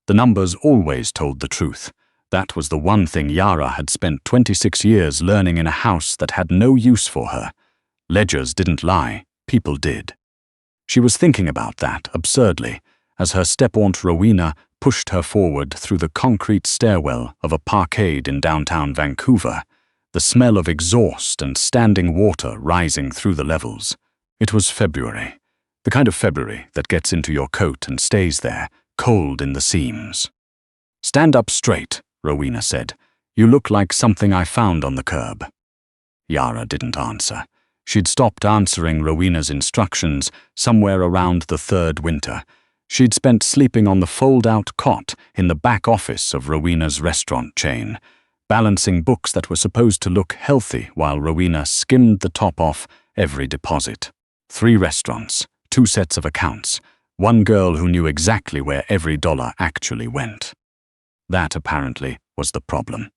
The numbers always told the truth. That was the one thing Yara had spent 26 years learning in a house that had no use for her. Ledgers didn't lie, people did. She was thinking about that, absurdly, as her step-aunt Rowena pushed her forward through the concrete stairwell of a parkade in downtown Vancouver, the smell of exhaust and standing water rising through the levels. It was February, the kind of February that gets into your coat and stays there, cold in the seams. "Stand up straight," Rowena said. "You look like something I found on the curb." Yara didn't answer. She'd stopped answering Rowena's instructions somewhere around the third winter. She'd spent sleeping on the fold-out cot in the back office of Rowena's restaurant chain, balancing books that were supposed to look healthy while Rowena skimmed the top off every deposit. 3 restaurants, 2 sets of accounts, one girl who knew exactly where every dollar actually went. That, apparently, was the problem.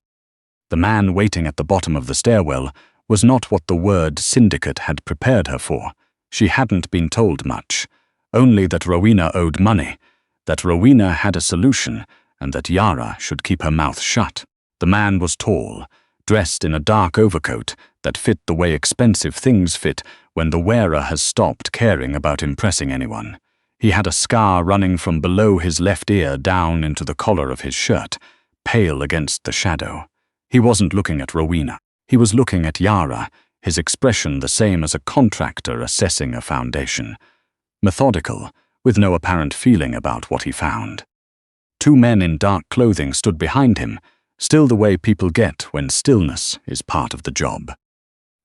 The man waiting at the bottom of the stairwell was not what the word Syndicate had prepared her for. She hadn't been told much, only that Rowena owed money, that Rowena had a solution, and that Yara should keep her mouth shut. The man was tall, dressed in a dark overcoat that fit the way expensive things fit when the wearer has stopped caring about impressing anyone. He had a scar running from below his left ear down into the collar of his shirt, pale against the shadow. He wasn't looking at Rowena. He was looking at Yara, his expression the same as a contractor assessing a foundation. Methodical, with no apparent feeling about what he found. 2 men in dark clothing stood behind him, still the way people get when stillness is part of the job.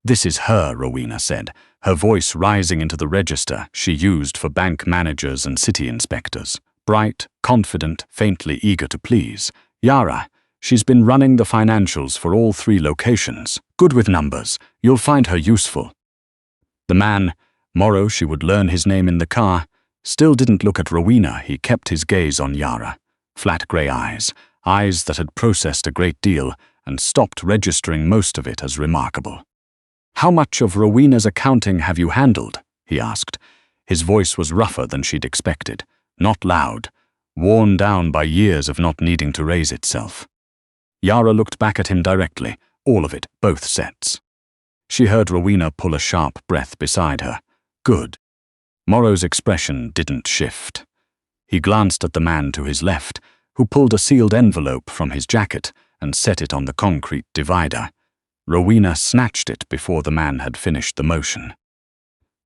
"This is her," Rowena said, her voice rising into the register she used for bank managers and city inspectors. Bright, confident, faintly eager to please. "Yara. She's been running the financials for all 3 locations. Good with numbers. You'll find her useful." The man, Morrow, she would learn his name in the car, still didn't look at Rowena. He kept his gaze on Yara. Flat grey eyes, eyes that had processed a great deal and stopped registering most of it as remarkable. "How much of Rowena's accounting have you handled?" he asked. His voice was rougher than she'd expected, not loud, worn down by years of not needing to raise itself. Yara looked back at him directly, all of it, both sets. She heard Rowena pull a sharp breath beside her. Good. Morrow's expression didn't shift. He glanced at the man to his left, who pulled a sealed envelope from his jacket and set it on the concrete divider. Rowena snatched it before the man had finished the motion.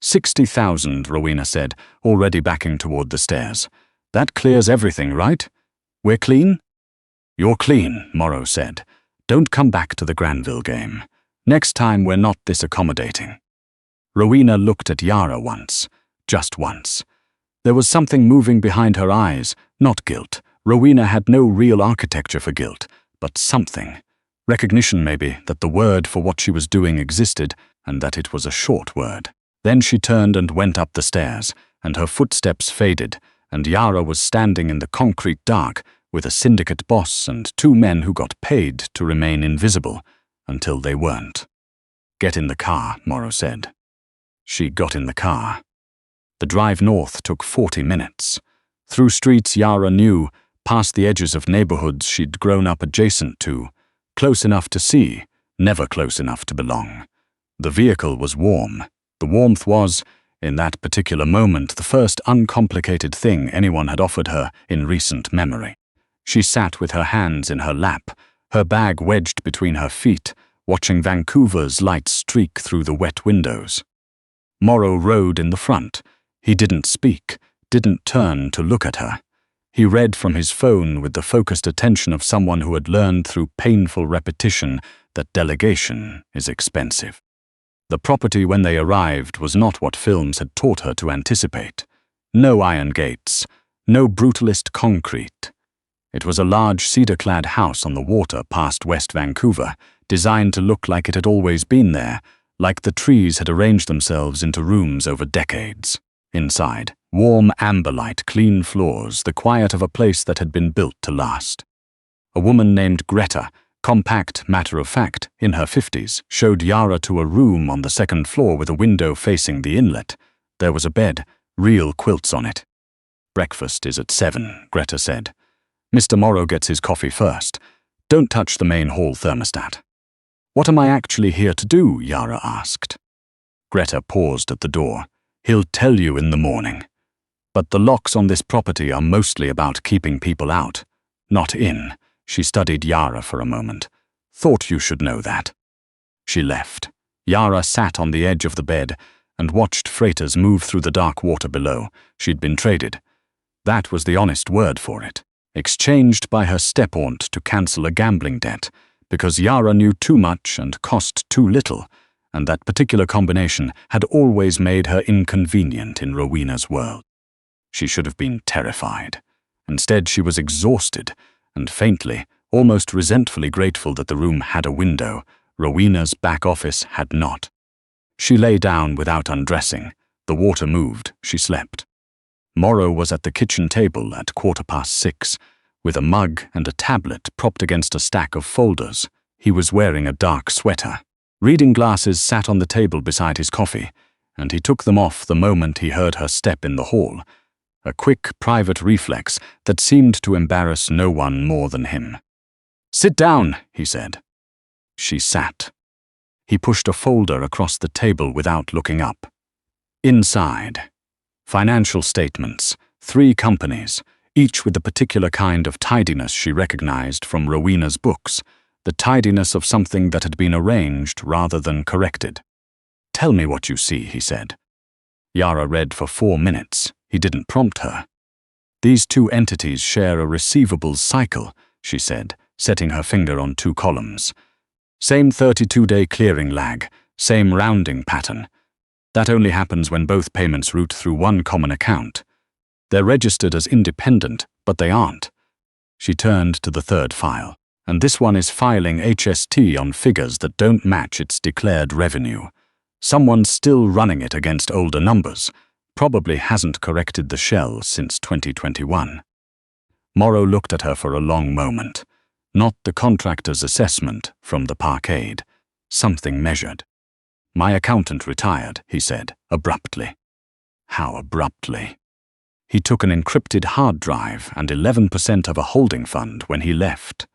60,000, Rowena said, already backing toward the stairs. "That clears everything, right? We're clean?" "You're clean," Morrow said. "Don't come back to the Granville game. Next time we're not this accommodating." Rowena looked at Yara once, just once. There was something moving behind her eyes, not guilt. Rowena had no real architecture for guilt, but something. Recognition, maybe, that the word for what she was doing existed, and that it was a short word. Then she turned and went up the stairs, and her footsteps faded, and Yara was standing in the concrete dark with a syndicate boss and 2 men who got paid to remain invisible, until they weren't. "Get in the car," Morrow said. She got in the car. The drive north took 40 minutes. Through streets Yara knew, past the edges of neighborhoods she'd grown up adjacent to, close enough to see, never close enough to belong. The vehicle was warm. The warmth was, in that particular moment, the first uncomplicated thing anyone had offered her in recent memory. She sat with her hands in her lap, her bag wedged between her feet, watching Vancouver's light streak through the wet windows. Morrow rode in the front. He didn't speak, didn't turn to look at her. He read from his phone with the focused attention of someone who had learned through painful repetition that delegation is expensive. The property when they arrived was not what films had taught her to anticipate. No iron gates, no brutalist concrete. It was a large cedar-clad house on the water past West Vancouver, designed to look like it had always been there, like the trees had arranged themselves into rooms over decades. Inside, warm amber light, clean floors, the quiet of a place that had been built to last. A woman named Greta, compact, matter-of-fact, in her 50s, showed Yara to a room on the 2nd floor with a window facing the inlet. There was a bed, real quilts on it. "Breakfast is at 7, Greta said. Mr. Morrow gets his coffee first. Don't touch the main hall thermostat. What am I actually here to do? Yara asked. Greta paused at the door. He'll tell you in the morning. But the locks on this property are mostly about keeping people out, not in. She studied Yara for a moment. Thought you should know that. She left. Yara sat on the edge of the bed and watched freighters move through the dark water below. She'd been traded. That was the honest word for it. Exchanged by her step-aunt to cancel a gambling debt, because Yara knew too much and cost too little, and that particular combination had always made her inconvenient in Rowena's world. She should have been terrified. Instead, she was exhausted, and faintly, almost resentfully grateful that the room had a window. Rowena's back office had not. She lay down without undressing. The water moved. She slept. Morrow was at the kitchen table at 6:15, with a mug and a tablet propped against a stack of folders. He was wearing a dark sweater. Reading glasses sat on the table beside his coffee, and he took them off the moment he heard her step in the hall, a quick private reflex that seemed to embarrass no one more than him. "Sit down," he said. She sat. He pushed a folder across the table without looking up. Inside, financial statements, 3 companies, each with a particular kind of tidiness she recognized from Rowena's books, the tidiness of something that had been arranged rather than corrected. "Tell me what you see," he said. Yara read for 4 minutes. He didn't prompt her. "These 2 entities share a receivables cycle," she said, setting her finger on 2 columns. "Same 32-day clearing lag, same rounding pattern. That only happens when both payments route through one common account. They're registered as independent, but they aren't." She turned to the 3rd file. "And this one is filing HST on figures that don't match its declared revenue. Someone's still running it against older numbers. Probably hasn't corrected the shell since 2021. Morrow looked at her for a long moment. Not the contractor's assessment from the parkade. Something measured. "My accountant retired," he said, abruptly. How abruptly. He took an encrypted hard drive and 11% of a holding fund when he left.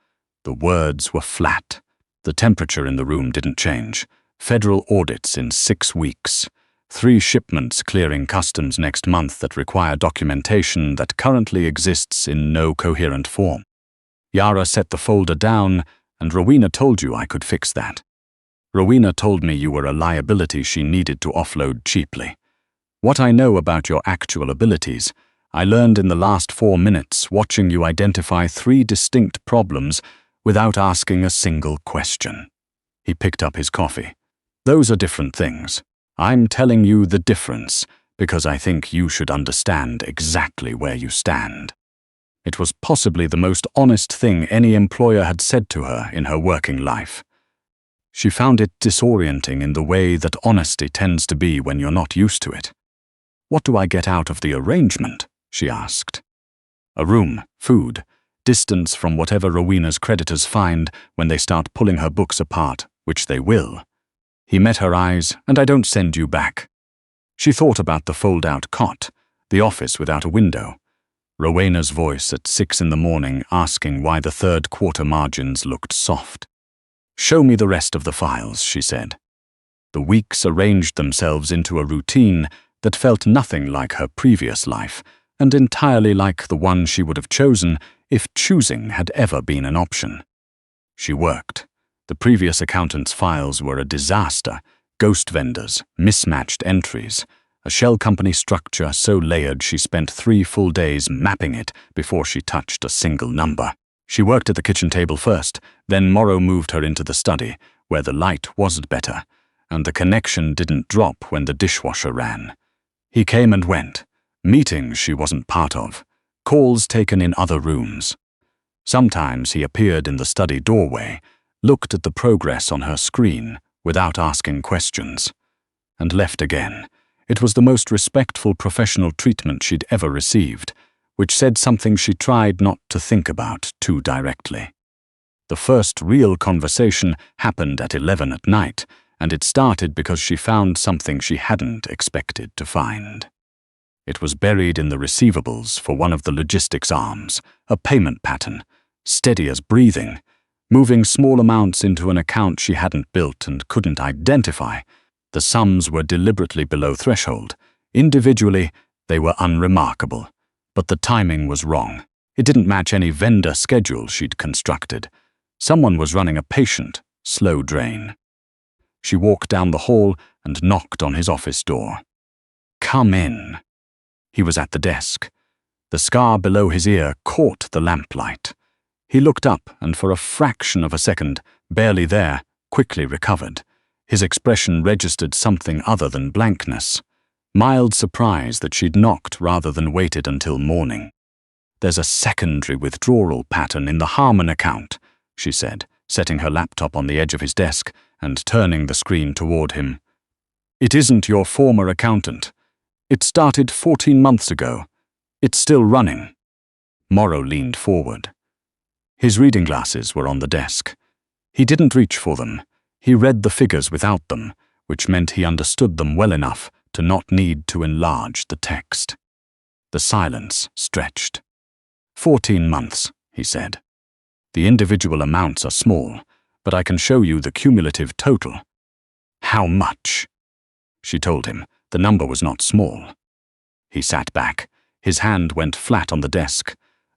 The words were flat. The temperature in the room didn't change. Federal audits in 6 weeks. 3 shipments clearing customs next month that require documentation that currently exists in no coherent form. Yara set the folder down, and Rowena told you I could fix that. Rowena told me you were a liability she needed to offload cheaply. What I know about your actual abilities, I learned in the last 4 minutes watching you identify 3 distinct problems without asking a single question." He picked up his coffee. "Those are different things. I'm telling you the difference because I think you should understand exactly where you stand." It was possibly the most honest thing any employer had said to her in her working life. She found it disorienting in the way that honesty tends to be when you're not used to it. "What do I get out of the arrangement?" she asked. "A room, food, distance from whatever Rowena's creditors find when they start pulling her books apart, which they will." He met her eyes, "And I don't send you back." She thought about the fold-out cot, the office without a window. Rowena's voice at 6 in the morning asking why the 3rd quarter margins looked soft. "Show me the rest of the files," she said. The weeks arranged themselves into a routine that felt nothing like her previous life, and entirely like the one she would have chosen if choosing had ever been an option. She worked. The previous accountant's files were a disaster. Ghost vendors, mismatched entries, a shell company structure so layered she spent 3 full days mapping it before she touched a single number. She worked at the kitchen table first, then Morrow moved her into the study, where the light wasn't better, and the connection didn't drop when the dishwasher ran. He came and went. Meetings she wasn't part of. Calls taken in other rooms. Sometimes he appeared in the study doorway, looked at the progress on her screen without asking questions, and left again. It was the most respectful professional treatment she'd ever received, which said something she tried not to think about too directly. The first real conversation happened at 11 at night, and it started because she found something she hadn't expected to find. It was buried in the receivables for one of the logistics arms, a payment pattern, steady as breathing, moving small amounts into an account she hadn't built and couldn't identify. The sums were deliberately below threshold. Individually, they were unremarkable, but the timing was wrong. It didn't match any vendor schedule she'd constructed. Someone was running a patient, slow drain. She walked down the hall and knocked on his office door. "Come in." He was at the desk. The scar below his ear caught the lamplight. He looked up and for a fraction of a second, barely there, quickly recovered. His expression registered something other than blankness. Mild surprise that she'd knocked rather than waited until morning. "There's a secondary withdrawal pattern in the Harmon account," she said, setting her laptop on the edge of his desk and turning the screen toward him. "It isn't your former accountant. It started 14 months ago. It's still running." Morrow leaned forward. His reading glasses were on the desk. He didn't reach for them. He read the figures without them, which meant he understood them well enough to not need to enlarge the text. The silence stretched. 14 months, he said. "The individual amounts are small, but I can show you the cumulative total." "How much?" She told him. The number was not small. He sat back. His hand went flat on the desk.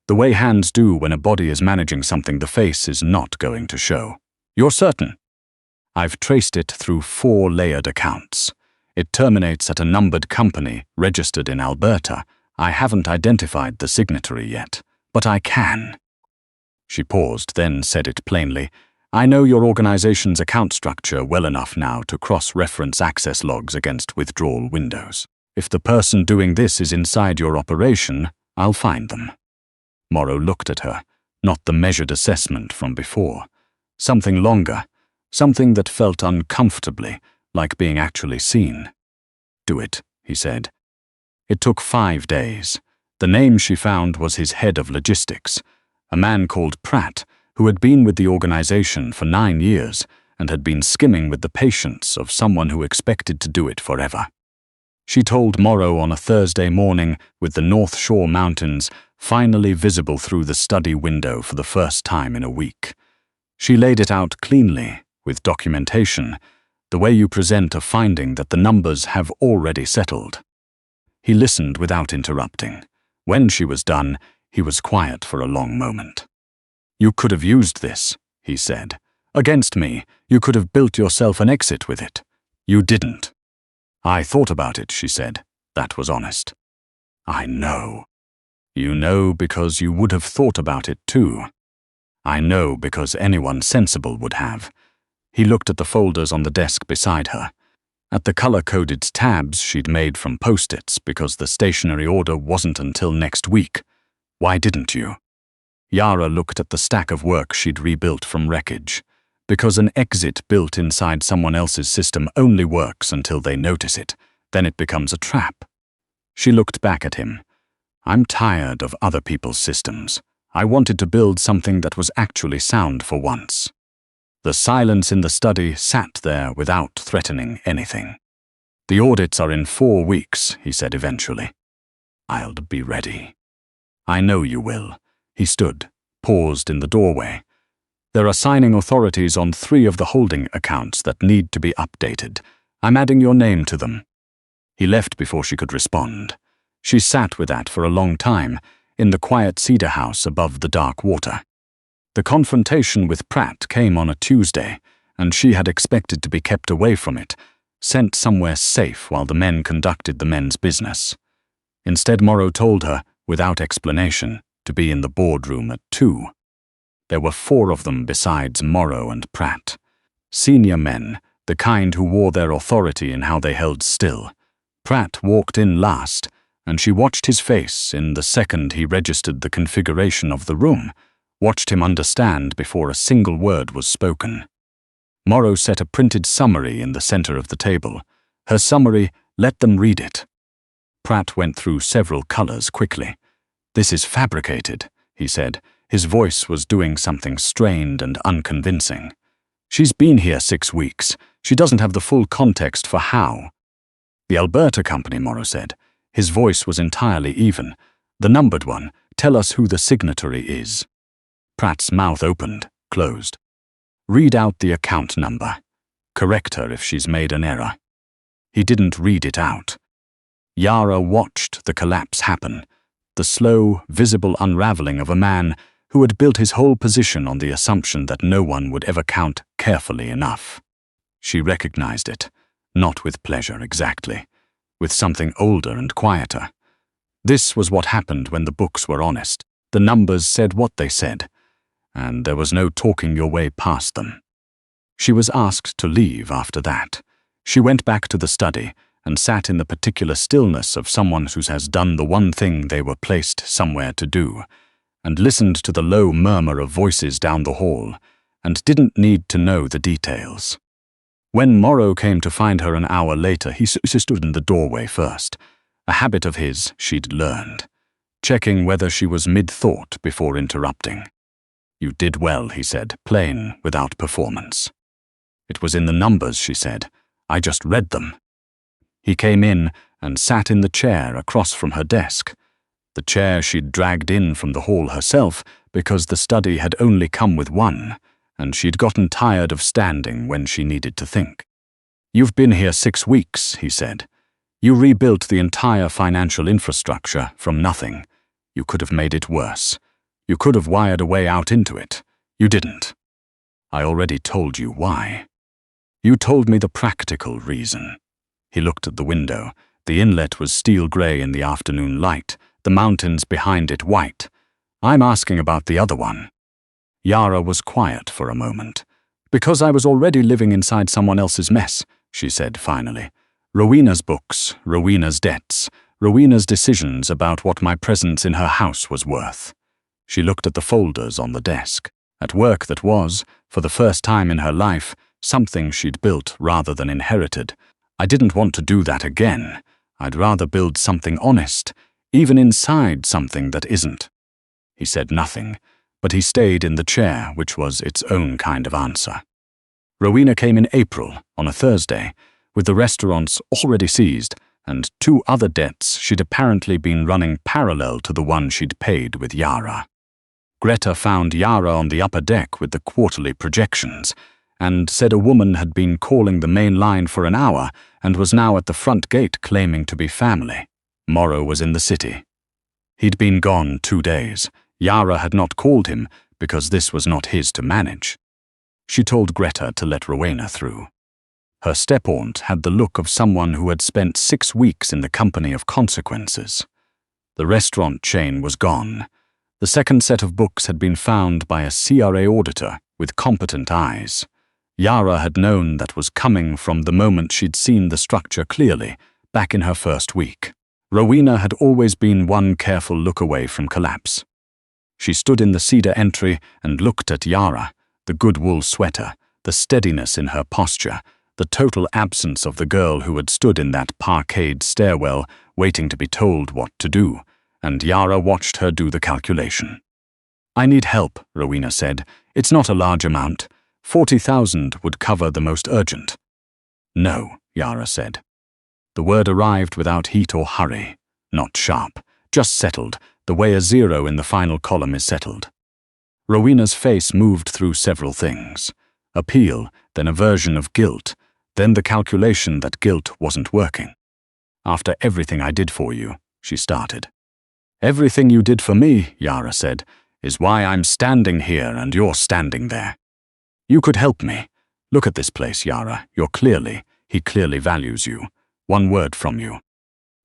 The way hands do when a body is managing something the face is not going to show. "You're certain?" "I've traced it through 4 layered accounts. It terminates at a numbered company registered in Alberta. I haven't identified the signatory yet, but I can." She paused, then said it plainly. "I know your organization's account structure well enough now to cross-reference access logs against withdrawal windows. If the person doing this is inside your operation, I'll find them." Morrow looked at her, not the measured assessment from before. Something longer, something that felt uncomfortably, like being actually seen. "Do it," he said. It took 5 days. The name she found was his head of logistics, a man called Pratt, who had been with the organization for 9 years and had been skimming with the patience of someone who expected to do it forever. She told Morrow on a Thursday morning, with the North Shore Mountains finally visible through the study window for the first time in a week. She laid it out cleanly, with documentation, the way you present a finding that the numbers have already settled. He listened without interrupting. When she was done, he was quiet for a long moment. "You could have used this," he said. "Against me, you could have built yourself an exit with it. You didn't." "I thought about it," she said. That was honest. "I know." "You know because you would have thought about it too." "I know because anyone sensible would have." He looked at the folders on the desk beside her, at the color-coded tabs she'd made from post-its because the stationery order wasn't until next week. "Why didn't you?" Yara looked at the stack of work she'd rebuilt from wreckage. Because an exit built inside someone else's system only works until they notice it. Then it becomes a trap. She looked back at him. "I'm tired of other people's systems. I wanted to build something that was actually sound for once." The silence in the study sat there without threatening anything. "The audits are in 4 weeks," he said eventually. "I'll be ready." "I know you will." He stood, paused in the doorway. "There are signing authorities on 3 of the holding accounts that need to be updated. I'm adding your name to them." He left before she could respond. She sat with that for a long time, in the quiet cedar house above the dark water. The confrontation with Pratt came on a Tuesday, and she had expected to be kept away from it, sent somewhere safe while the men conducted the men's business. Instead, Morrow told her, without explanation, to be in the boardroom at 2. There were 4 of them besides Morrow and Pratt. Senior men, the kind who wore their authority in how they held still. Pratt walked in last, and she watched his face in the second he registered the configuration of the room, watched him understand before a single word was spoken. Morrow set a printed summary in the center of the table. Her summary, let them read it. Pratt went through several colors quickly. "This is fabricated," he said. His voice was doing something strained and unconvincing. "She's been here 6 weeks. She doesn't have the full context for how." "The Alberta company," Morrow said. His voice was entirely even. "The numbered one. Tell us who the signatory is." Pratt's mouth opened, closed. "Read out the account number. Correct her if she's made an error." He didn't read it out. Yara watched the collapse happen, the slow, visible unraveling of a man who had built his whole position on the assumption that no one would ever count carefully enough. She recognized it, not with pleasure exactly, with something older and quieter. This was what happened when the books were honest. The numbers said what they said, and there was no talking your way past them. She was asked to leave after that. She went back to the study and sat in the particular stillness of someone who has done the one thing they were placed somewhere to do, and listened to the low murmur of voices down the hall, and didn't need to know the details. When Morrow came to find her an hour later, he stood in the doorway first, a habit of his she'd learned, checking whether she was mid-thought before interrupting. "You did well," he said, plain, without performance. "It was in the numbers," she said. "I just read them." He came in and sat in the chair across from her desk, the chair she'd dragged in from the hall herself because the study had only come with one, and she'd gotten tired of standing when she needed to think. "You've been here 6 weeks," he said. "You rebuilt the entire financial infrastructure from nothing. You could have made it worse. You could have wired a way out into it. You didn't. I already told you why. You told me the practical reason." He looked at the window. The inlet was steel grey in the afternoon light, the mountains behind it white. "I'm asking about the other one." Yara was quiet for a moment. "Because I was already living inside someone else's mess," she said finally. "Rowena's books, Rowena's debts, Rowena's decisions about what my presence in her house was worth." She looked at the folders on the desk, at work that was, for the first time in her life, something she'd built rather than inherited. "I didn't want to do that again. I'd rather build something honest, even inside something that isn't." He said nothing, but he stayed in the chair, which was its own kind of answer. Rowena came in April, on a Thursday, with the restaurants already seized, and 2 other debts she'd apparently been running parallel to the one she'd paid with Yara. Greta found Yara on the upper deck with the quarterly projections, and said a woman had been calling the main line for an hour and was now at the front gate claiming to be family. Morrow was in the city. He'd been gone 2 days. Yara had not called him because this was not his to manage. She told Greta to let Rowena through. Her step-aunt had the look of someone who had spent 6 weeks in the company of consequences. The restaurant chain was gone. The second set of books had been found by a CRA auditor with competent eyes. Yara had known that was coming from the moment she'd seen the structure clearly, back in her first week. Rowena had always been one careful look away from collapse. She stood in the cedar entry and looked at Yara, the good wool sweater, the steadiness in her posture, the total absence of the girl who had stood in that parquetred stairwell waiting to be told what to do, and Yara watched her do the calculation. "I need help," Rowena said. "It's not a large amount. 40,000 would cover the most urgent." "No," Yara said. The word arrived without heat or hurry, not sharp, just settled, the way a 0 in the final column is settled. Rowena's face moved through several things. Appeal, then a version of guilt, then the calculation that guilt wasn't working. "After everything I did for you," she started. "Everything you did for me," Yara said, "is why I'm standing here and you're standing there. You could help me. Look at this place, Yara. He clearly values you. One word from you."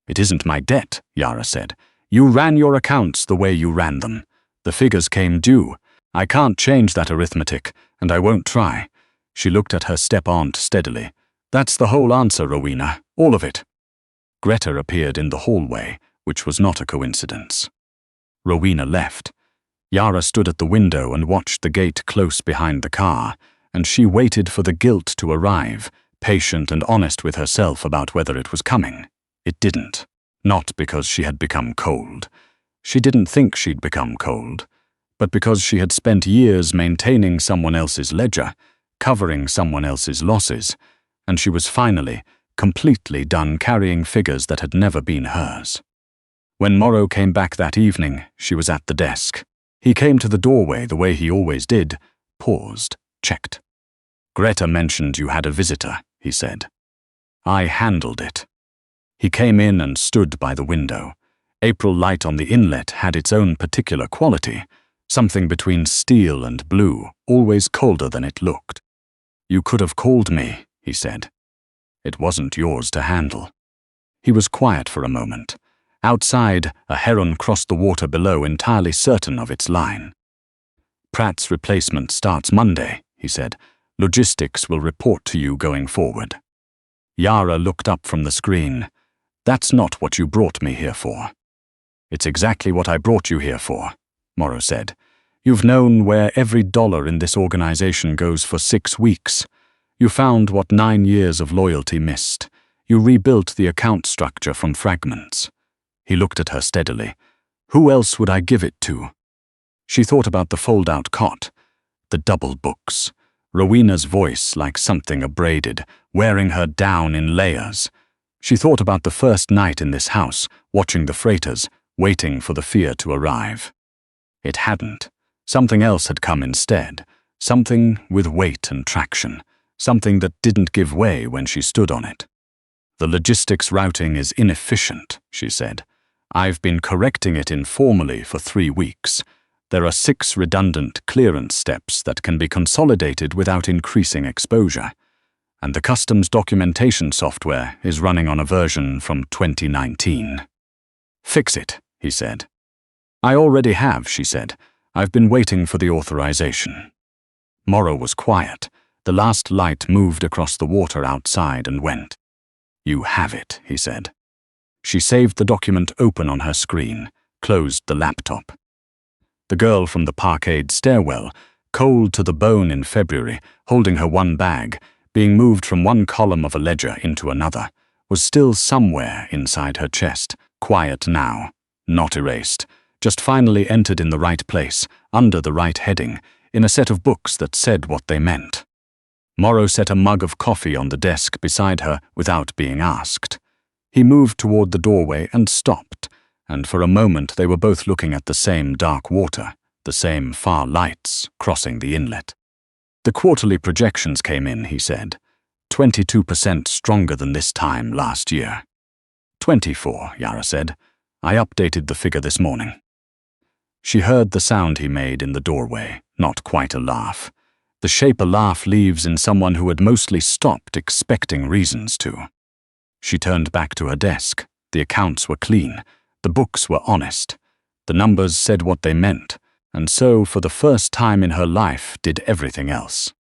"It isn't my debt," Yara said. "You ran your accounts the way you ran them. The figures came due. I can't change that arithmetic, and I won't try." She looked at her step-aunt steadily. "That's the whole answer, Rowena. All of it." Greta appeared in the hallway, which was not a coincidence. Rowena left. Yara stood at the window and watched the gate close behind the car, and she waited for the guilt to arrive, patient and honest with herself about whether it was coming. It didn't. Not because she had become cold. She didn't think she'd become cold, but because she had spent years maintaining someone else's ledger, covering someone else's losses, and she was finally, completely done carrying figures that had never been hers. When Morrow came back that evening, she was at the desk. He came to the doorway the way he always did, paused, checked. "Greta mentioned you had a visitor," he said. "I handled it." He came in and stood by the window. April light on the inlet had its own particular quality, something between steel and blue, always colder than it looked. "You could have called me," he said. "It wasn't yours to handle." He was quiet for a moment. Outside, a heron crossed the water below, entirely certain of its line. "Pratt's replacement starts Monday," he said. "Logistics will report to you going forward." Yara looked up from the screen. "That's not what you brought me here for." "It's exactly what I brought you here for," Morrow said. "You've known where every dollar in this organization goes for 6 weeks. You found what 9 years of loyalty missed. You rebuilt the account structure from fragments." He looked at her steadily. "Who else would I give it to?" She thought about the fold-out cot, the double books, Rowena's voice like something abraded, wearing her down in layers. She thought about the first night in this house, watching the freighters, waiting for the fear to arrive. It hadn't. Something else had come instead, something with weight and traction, something that didn't give way when she stood on it. "The logistics routing is inefficient," she said. "I've been correcting it informally for 3 weeks. There are 6 redundant clearance steps that can be consolidated without increasing exposure. And the customs documentation software is running on a version from 2019. "Fix it," he said. "I already have," she said. "I've been waiting for the authorization." Morrow was quiet. The last light moved across the water outside and went. "You have it," he said. She saved the document open on her screen, closed the laptop. The girl from the parkade stairwell, cold to the bone in February, holding her one bag, being moved from one column of a ledger into another, was still somewhere inside her chest, quiet now, not erased, just finally entered in the right place, under the right heading, in a set of books that said what they meant. Morrow set a mug of coffee on the desk beside her without being asked. He moved toward the doorway and stopped, and for a moment they were both looking at the same dark water, the same far lights crossing the inlet. "The quarterly projections came in," he said. 22% stronger than this time last year." 24, Yara said. "I updated the figure this morning." She heard the sound he made in the doorway, not quite a laugh. The shape a laugh leaves in someone who had mostly stopped expecting reasons to. She turned back to her desk. The accounts were clean. The books were honest. The numbers said what they meant, and so, for the first time in her life, did everything else.